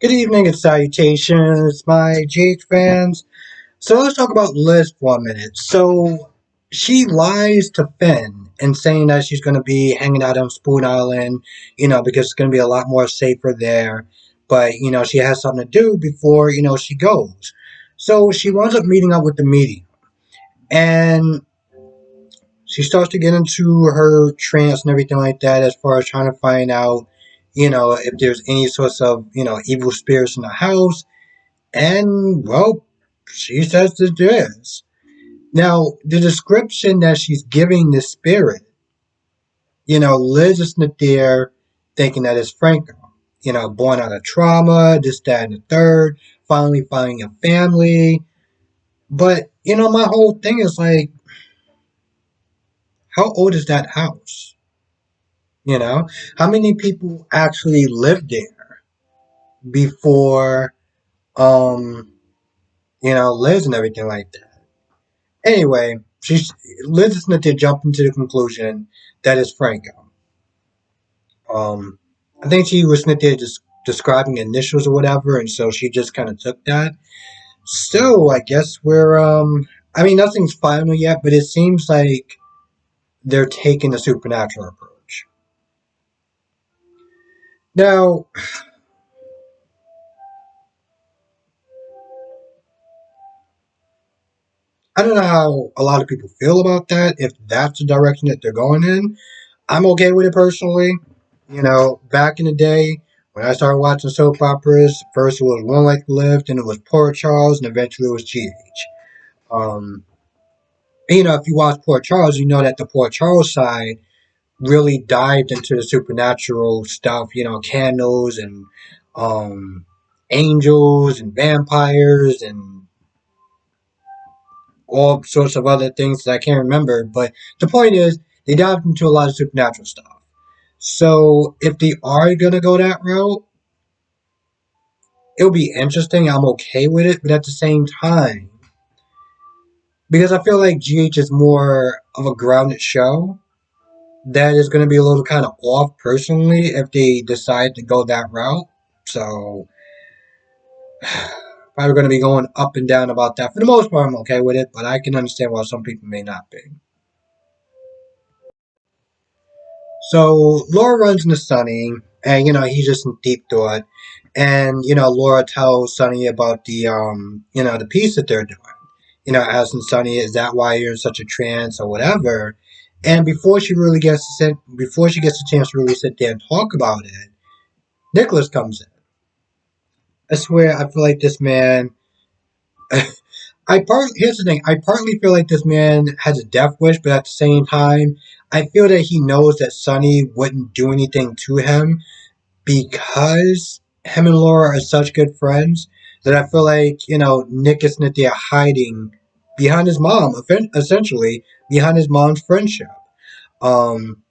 Good evening and salutations, my GH fans. So let's talk about Liz for a minute. So she lies to Finn and saying that she's going to be hanging out on Spoon Island, because it's going to be a lot more safer there. But, she has something to do before, she goes. So she winds up meeting up with the media. And she starts to get into her trance and everything like that as far as trying to find out, if there's any sorts of, evil spirits in the house. And, well, she says that there is. Now, the description that she's giving the spirit, Liz is not there thinking that it's Franco. Born out of trauma, this, that, and the third, finally finding a family. But, my whole thing is like, how old is that house? How many people actually lived there before, um, Liz and everything like that? Anyway, Liz is not to jump into the conclusion that it's Franco. Um, I think she was not there just describing initials or whatever, and so she just kind of took that. So I guess I mean, nothing's final yet, but it seems like they're taking the supernatural approach. Now, I don't know how a lot of people feel about that, if that's the direction that they're going in. I'm okay with it personally. Back in the day, when I started watching soap operas, first it was One Life Lived, then it was Port Charles, and eventually it was GH. Um, if you watch Port Charles, you know that the Port Charles side really dived into the supernatural stuff, candles and um, angels and vampires and all sorts of other things that I can't remember. But the point is, they dived into a lot of supernatural stuff. So if they are gonna go that route, it'll be interesting. I'm okay with it, but at the same time, because I feel like GH is more of a grounded show, that is going to be a little kind of off personally if they decide to go that route. So probably going to be going up and down about that. For the most part, I'm okay with it, but I can understand why some people may not be. So Laura runs into Sunny, and he's just in deep thought. And Laura tells Sunny about the piece that they're doing. Asking Sunny, is that why you're in such a trance or whatever? And before she gets a chance to really sit there and talk about it, Nicholas comes in. I swear, I feel like this man. Here's the thing. I partly feel like this man has a death wish, but at the same time, I feel that he knows that Sonny wouldn't do anything to him because him and Laura are such good friends that I feel like Nick is not there hiding behind his mom, essentially behind his mom's friendship. Um,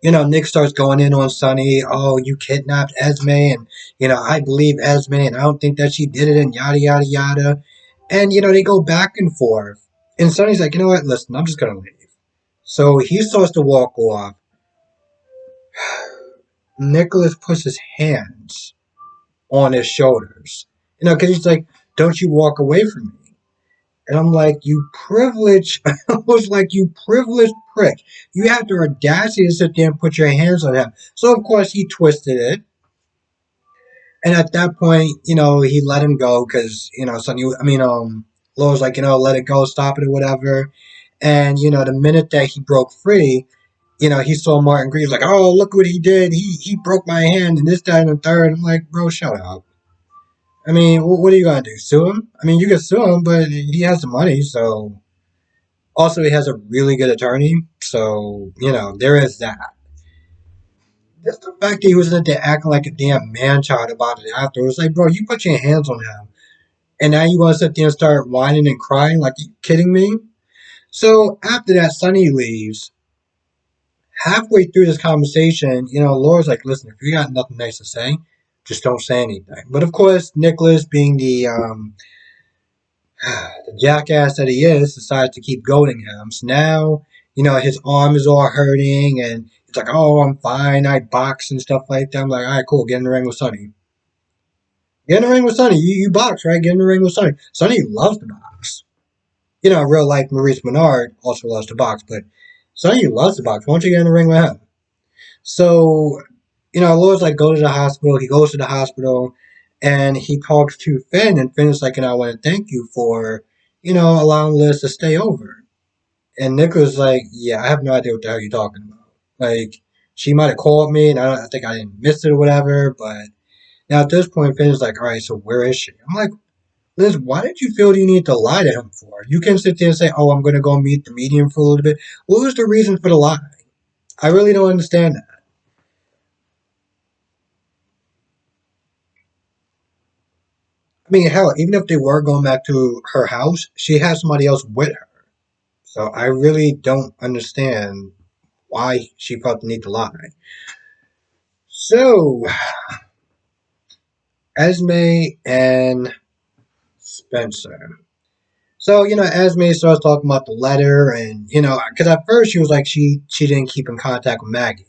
Nick starts going in on Sonny. Oh, you kidnapped Esme, and I believe Esme, and I don't think that she did it, and yada yada yada. And they go back and forth. And Sonny's like, you know what? Listen, I'm just gonna leave. So he starts to walk off. Nicholas puts his hands on his shoulders. Because he's like, don't you walk away from me. And I'm like, you privileged, I was like, you privileged prick. You have the audacity to sit there and put your hands on him. So, of course, he twisted it. And at that point, he let him go because, Sonny, Laura's like, let it go, stop it or whatever. And, the minute that he broke free, he saw Martin Green like, oh, look what he did. He broke my hand and this, that, and the third. I'm like, bro, shut up. I mean, what are you going to do? Sue him? I mean, you can sue him, but he has the money, so. Also, he has a really good attorney, so, there is that. Just the fact that he was in there acting like a damn man child about it afterwards. Like, bro, you put your hands on him. And now you want to sit there and start whining and crying? Like, are you kidding me? So after that, Sonny leaves. Halfway through this conversation, Laura's like, listen, if you got nothing nice to say, just don't say anything. But of course, Nicholas, being the jackass that he is, decides to keep goading him. So now, his arm is all hurting, and it's like, oh, I'm fine. I box and stuff like that. I'm like, all right, cool, get in the ring with Sonny. Get in the ring with Sonny. You box, right? Get in the ring with Sonny. Sonny loves to box. In real life, Maurice Menard also loves to box, but Sonny loves to box. Why don't you get in the ring with him? So, Laura's like, go to the hospital. He goes to the hospital and he talks to Finn, and Finn is like, I want to thank you for, allowing Liz to stay over. And Nick was like, yeah, I have no idea what the hell you're talking about. Like, she might have called me, and I think I didn't miss it or whatever, but now at this point, Finn is like, all right, so where is she? I'm like, Liz, why did you feel you need to lie to him for? You can sit there and say, oh, I'm going to go meet the medium for a little bit. What was the reason for the lie? I really don't understand that. I mean, hell, even if they were going back to her house, she has somebody else with her. So I really don't understand why she felt the need to lie. So, Esme and Spencer. So, Esme starts talking about the letter, and, because at first she was like, she didn't keep in contact with Maggie.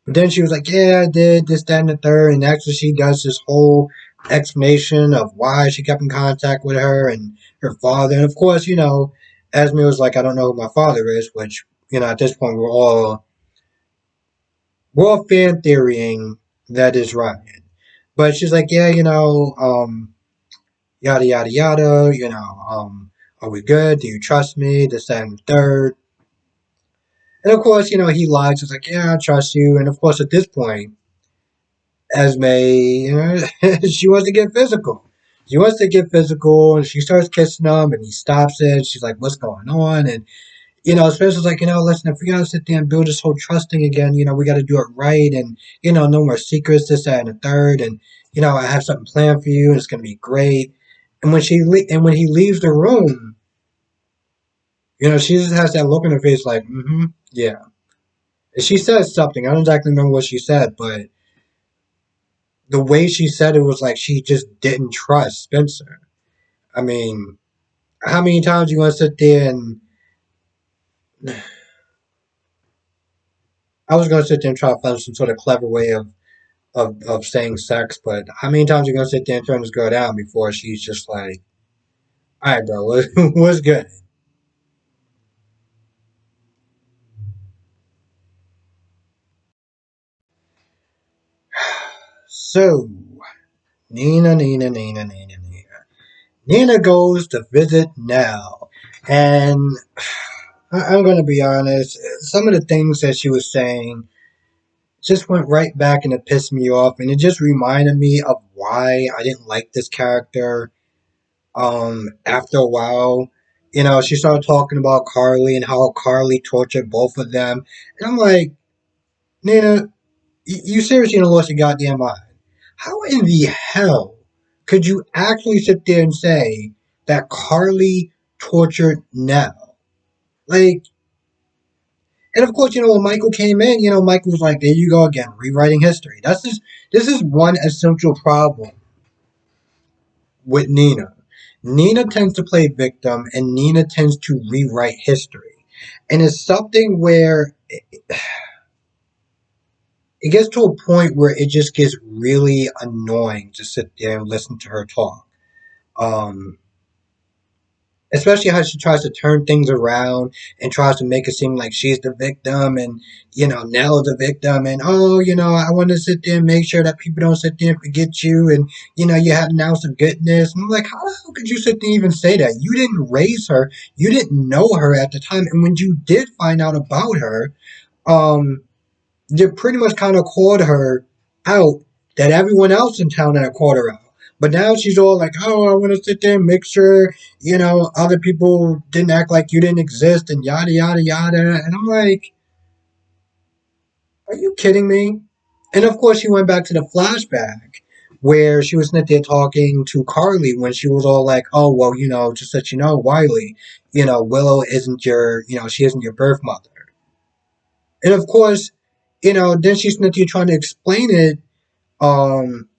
But then she was like, yeah, I did, this, that, and the third. And actually, she does this whole explanation of why she kept in contact with her and her father. And of course, Esme was like, I don't know who my father is, which, at this point, we're all fan theorying that is Ryan. But she's like, yeah, yada yada yada, are we good? Do you trust me? This, that, and the third. And of course, he lies. He's like, yeah, I trust you. And of course, at this point, Esme, she wants to get physical. She wants to get physical, and she starts kissing him, and he stops it. She's like, what's going on? And Spencer's like, listen, if we gotta sit there and build this whole trust thing again, we gotta do it right, and no more secrets, this, that, and the third, and I have something planned for you, and it's gonna be great. And when he leaves the room, she just has that look in her face, like, yeah. And she says something. I don't exactly remember what she said, but the way she said it was like she just didn't trust Spencer. I mean, how many times you want to sit there and I was going to sit there and try to find some sort of clever way of saying sex, but how many times are you going to sit there and turn this girl down before she's just like, all right, bro, what's good? So, Nina. Nina goes to visit Nell. And I'm going to be honest, some of the things that she was saying just went right back and it pissed me off. And it just reminded me of why I didn't like this character. After a while, she started talking about Carly and how Carly tortured both of them. And I'm like, Nina, you seriously lost your goddamn mind. How in the hell could you actually sit there and say that Carly tortured Nell? Like, and of course, when Michael came in, Michael was like, there you go again, rewriting history. This is one essential problem with Nina. Nina tends to play victim and Nina tends to rewrite history. And it's something where it gets to a point where it just gets really annoying to sit there and listen to her talk. Um, Especially how she tries to turn things around and tries to make it seem like she's the victim and Nell's the victim and I want to sit there and make sure that people don't sit there and forget you and you have an ounce of goodness. And I'm like, how the hell could you sit there and even say that? You didn't raise her, you didn't know her at the time, and when you did find out about her, um you pretty much kind of called her out that everyone else in town had called her out. But now she's all like, oh, I want to sit there and make sure, other people didn't act like you didn't exist and yada, yada, yada. And I'm like, are you kidding me? And of course, she went back to the flashback where she was sitting there talking to Carly when she was all like, oh, well, just that Wiley, Willow isn't she isn't your birth mother. And of course, then she's sitting there trying to explain it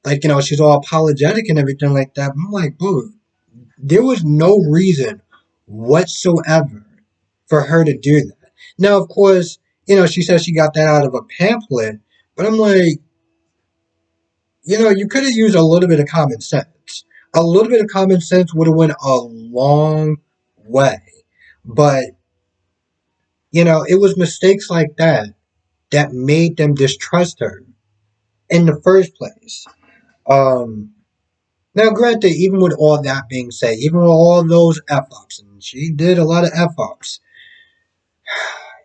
like she's all apologetic and everything like that. I'm like, boo, there was no reason whatsoever for her to do that. Now, of course, she says she got that out of a pamphlet, but I'm like, You could have used a little bit of common sense. A little bit of common sense would have went a long way. But, it was mistakes like that that made them distrust her in the first place. Um, Now, granted, even with all that being said, even with all those F ups, and she did a lot of F ups,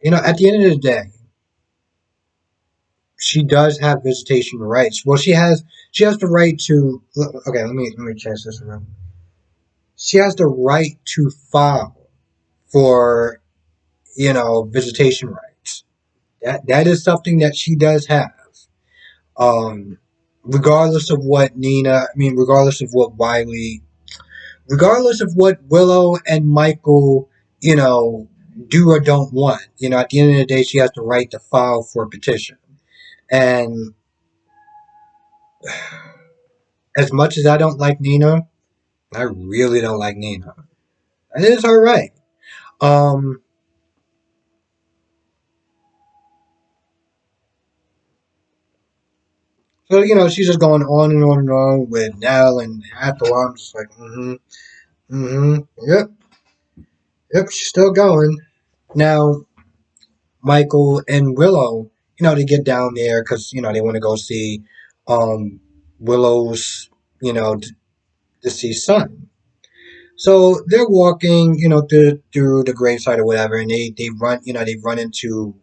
at the end of the day, she does have visitation rights. Well, she has the right to. Okay, let me change this around. She has the right to file for visitation rights. That is something that she does have. Um, Regardless of what regardless of what regardless of what Willow and Michael, do or don't want. At the end of the day, she has the right to file for a petition. And as much as I don't like Nina, I really don't like Nina. And it's all right. Um, so she's just going on and on and on with Nell, and after a while, I'm just like, yep, yep, she's still going. Now, Michael and Willow, they get down there because they want to go see Willow's deceased son. So they're walking, through the gravesite or whatever, and they run into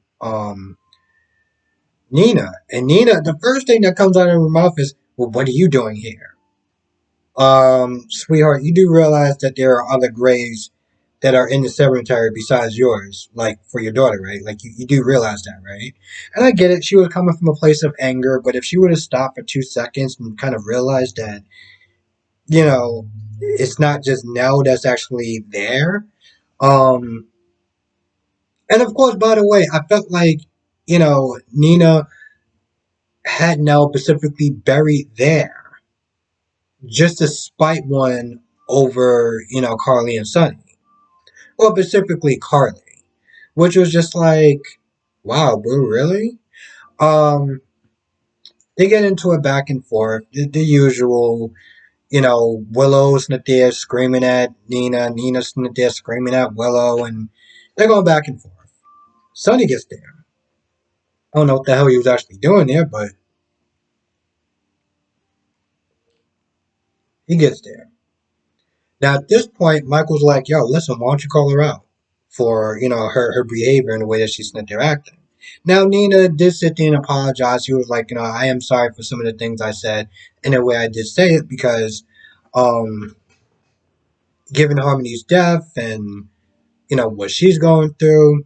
Nina, and Nina. The first thing that comes out of her mouth is, "Well, what are you doing here, sweetheart? You do realize that there are other graves that are in the cemetery besides yours, like for your daughter, right? Like you do realize that, right?" And I get it. She was coming from a place of anger, but if she would have stopped for 2 seconds and kind of realized that, you know, it's not just Nell that's actually there. Um, and of course, by the way, I felt like, Nina had Nell specifically buried there just to spite one over, Carly and Sonny. Well, specifically Carly, which was just like, wow, bro, really? Um, they get into it back and forth, the usual. Willow's not there screaming at Nina, Nina's not there screaming at Willow, and they're going back and forth. Sonny gets there. I don't know what the hell he was actually doing there, but he gets there. Now at this point, Michael's like, "Yo, listen, why don't you call her out for her behavior and the way that she's not there acting?" Now Nina did sit there and apologize. She was like, "I am sorry for some of the things I said in the way I did say it because, um, given Harmony's death and what she's going through,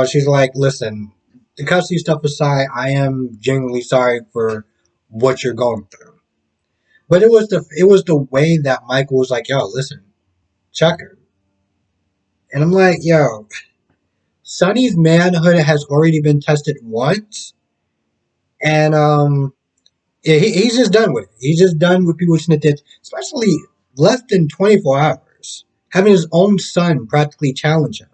she's like, listen, the custody stuff aside, I am genuinely sorry for what you're going through." But it was the way that Michael was like, "Yo, listen, check her," and I'm like, "Yo, Sonny's manhood has already been tested once, and yeah, he's just done with it. He's just done with people snitching, especially less than 24 hours, having his own son practically challenge him."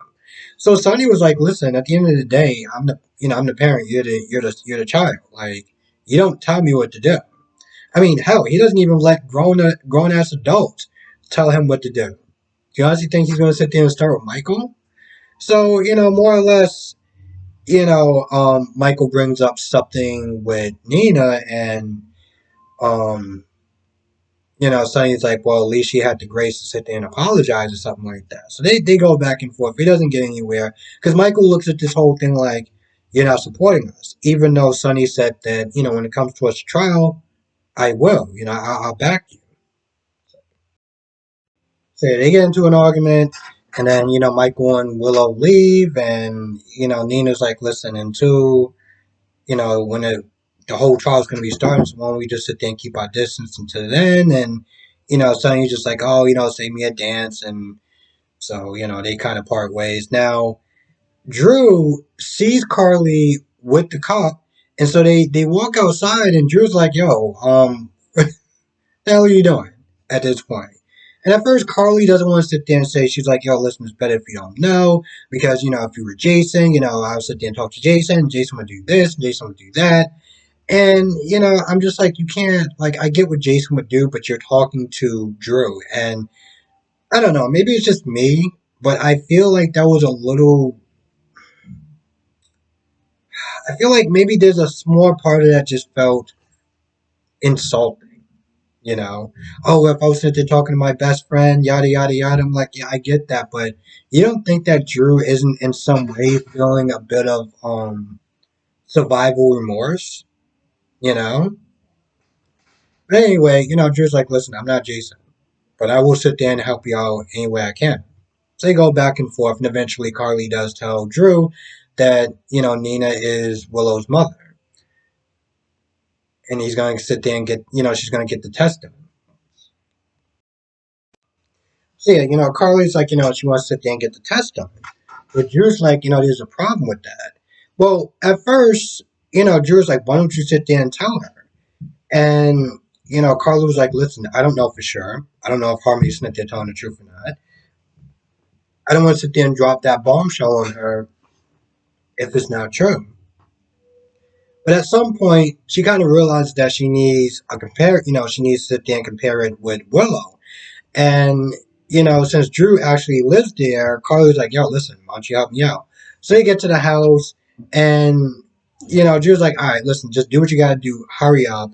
So Sonny was like, "Listen, at the end of the day, I'm the parent. You're the child. Like, you don't tell me what to do." I mean, hell, he doesn't even let grown ass adults tell him what to do. Do you honestly think he's going to sit there and start with Michael? So more or less, Michael brings up something with Nina, and um, Sonny's like, "Well, at least she had the grace to sit there and apologize," or something like that. So they go back and forth. It doesn't get anywhere because Michael looks at this whole thing like, "You're not supporting us," even though Sonny said that when it comes towards the trial, I will. I'll back you. So they get into an argument, and then Michael and Willow leave, and Nina's like, "Listen, until when the whole trial's going to be starting, so why don't we just sit there and keep our distance until then?" And Sonny's just like, "Oh, save me a dance," and so they kind of part ways. Now Drew sees Carly with the cop, and so they walk outside, and Drew's like, "Yo, the hell are you doing at this point?" And at first, Carly doesn't want to sit there and say, she's like, "Yo, listen, it's better if you don't know. Because, if you were Jason, I'll sit there and talk to Jason. Jason would do this, and Jason would do that." And, I'm just like, you can't, like, I get what Jason would do, but you're talking to Drew. And I don't know, maybe it's just me, but I feel like that was a little, I feel like maybe there's a small part of that just felt insulting, you know? Oh, if I was sitting there talking to my best friend, yada, yada, yada. I'm like, yeah, I get that, but you don't think that Drew isn't in some way feeling a bit of, survival remorse, you know? But anyway, Drew's like, listen, I'm not Jason, but I will sit there and help you out any way I can. So they go back and forth, and eventually Carly does tell Drew that, Nina is Willow's mother. And he's going to sit there and get, she's going to get the test done. So yeah, Carly's like, she wants to sit there and get the test done. But Drew's like, there's a problem with that. Well, at first, Drew's like, why don't you sit there and tell her? And, Carly was like, listen, I don't know for sure. I don't know if Harmony's sitting there telling the truth or not. I don't want to sit there and drop that bombshell on her if it's not true. But at some point, she kind of realized that she needs a compare. She needs to sit there and compare it with Willow. And since Drew actually lives there, Carly was like, "Yo, listen, why don't you help me out?" So they get to the house, and Drew's like, "All right, listen, just do what you gotta do. Hurry up."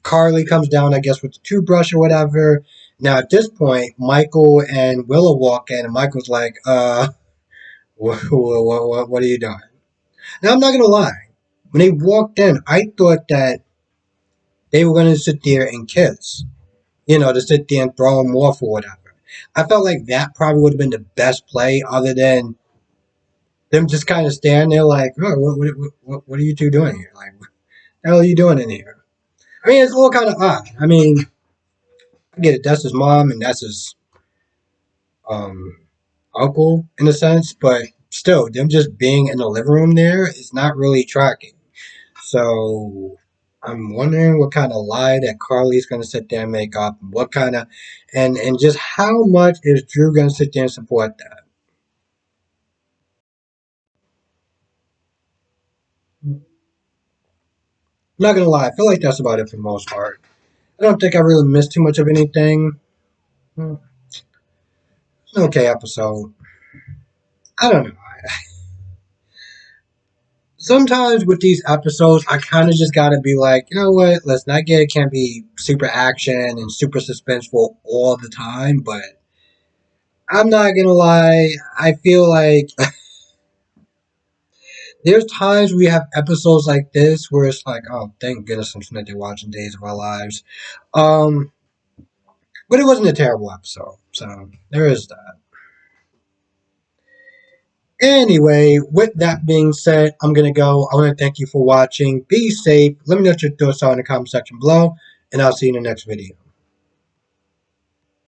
Carly comes down, I guess, with the toothbrush or whatever. Now at this point, Michael and Willow walk in, and Michael's like, what are you doing?" Now I'm not gonna lie. When they walked in, I thought that they were gonna sit there and kiss. To sit there and throw them off or whatever. I felt like that probably would have been the best play, other than them just kind of standing there like, oh, what are you two doing here? Like, what the hell are you doing in here? I mean, it's a little kind of odd. I mean, I get it. That's his mom and that's his um, uncle in a sense, but still, them just being in the living room there is not really tracking. So I'm wondering what kind of lie that Carly's gonna sit there and make up, what kind of, and just how much is Drew gonna sit there and support that? I'm not gonna lie, I feel like that's about it for the most part. I don't think I really missed too much of anything. Hmm, It's an okay episode. I don't know. Sometimes with these episodes, I kind of just gotta be like, you know what? Let's not get it. Can't be super action and super suspenseful all the time, but I'm not gonna lie. I feel like there's times we have episodes like this where it's like, oh, thank goodness I'm sitting there watching Days of Our Lives. Um, but it wasn't a terrible episode, so there is that. Anyway, with that being said, I'm gonna go. I want to thank you for watching. Be safe. Let me know what your thoughts are in the comment section below, and I'll see you in the next video.